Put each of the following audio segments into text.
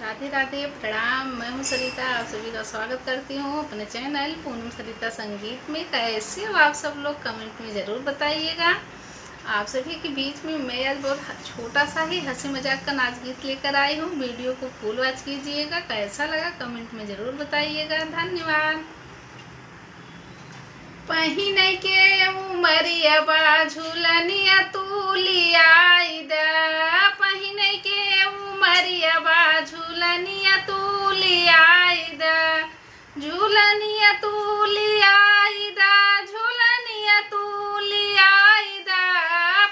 राधे राधे, प्रणाम। मैं हूँ सरिता, आप सभी का स्वागत करती हूँ अपने चैनल पूनम सरिता संगीत में। कैसे हो आप सब लोग, कमेंट में ज़रूर बताइएगा। आप सभी के बीच में मैं आज बहुत छोटा सा ही हंसी मजाक का नाच गीत लेकर आई हूँ। वीडियो को फुल वॉच कीजिएगा। कैसा लगा कमेंट में ज़रूर बताइएगा। धन्यवाद। पहिन के उमरिया बा झूलनिया तू लियाई दा, पहिन के उमरिया बा झूलनिया तू लियाई दा, झूलनिया तू लियाई दा, झूलनिया तू लियाई दा,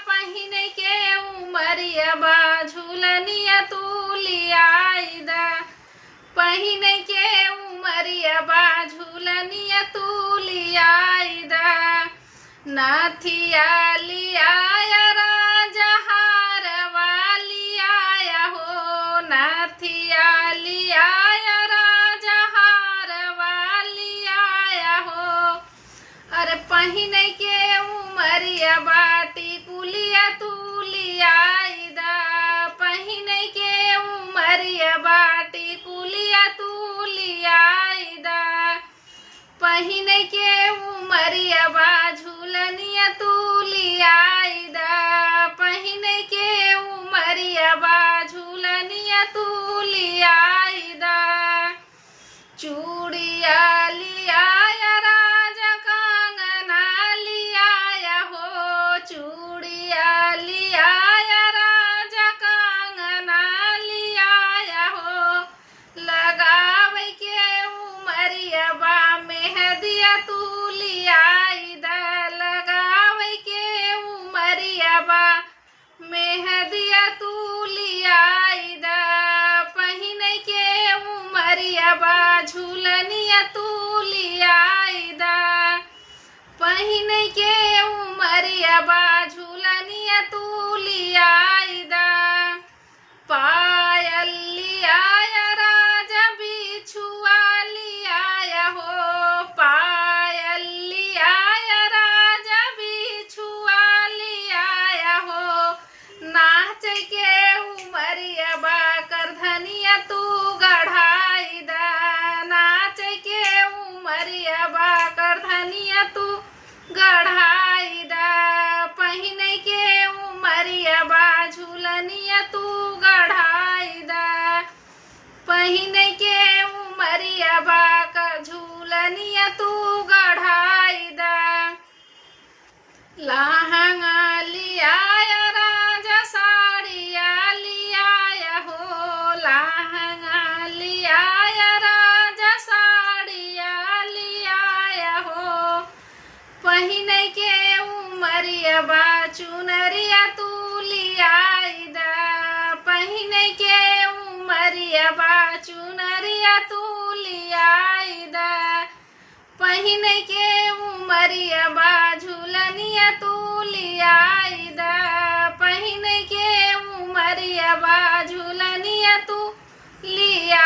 पहिन के उमरिया बा झूलनिया तू लियाई दा, पहिन के उमरिया बा झूलनिया तू लियाई दा, नाथिया लियाया राजा हारवा लियाया हो, नाथिया लियाया राजा हारवा लियाया हो, अरे पहिन के उमरिया बाटी कुलिया तू लियाई दा, पहिन के उमरिया बाटी कुलिया तू लियाई दा, पहिन के उमरिया बा झूलनिया तू लियाई दा, पहिन के उमरिया बा झूलनिया तू लियाई दा, चूड़िया लियाया राजा कंगना लियाया हो, चूड़िया लियाया राजा कंगना लियाया हो, लगावे के उमरिया बा मेहदिया तू लियाई दा, लगावे के उमरिया बा मेहदिया तू लियाई दा, पहिन के उमरिया बा झूलनिया तू लियाई दा, पहिन के उमरिया बा झूलनिया तू लियाई दा, पायल लियाया राजा बिछुआ लियाया हो, पायल लियाया राजा बिछुआ लियाया हो, नाच के उमरिया बा करधनिया तू गढ़ाई दा, नाच के उमरिया बा करधनिया तू गढ़ाई दा, पहिन के उमरिया बा झूलनिया तू गढ़ाई दा, पहिन के उमरिया बा का झूलनिया तू गढ़ाई दा, लहंगा लियाया राजा साड़िया लियाया हो, लहंगा लियाया राजा साड़िया लियाया हो, पहिन के उमरिया बा चुनरिया तू लियाई दा, पहिन के उमरिया बा चुनरिया तू लियाई दा, पहिन के उमरिया बा झूलनिया तू लियाई दा, पहिन के उमरिया बा झूलनिया तू लिया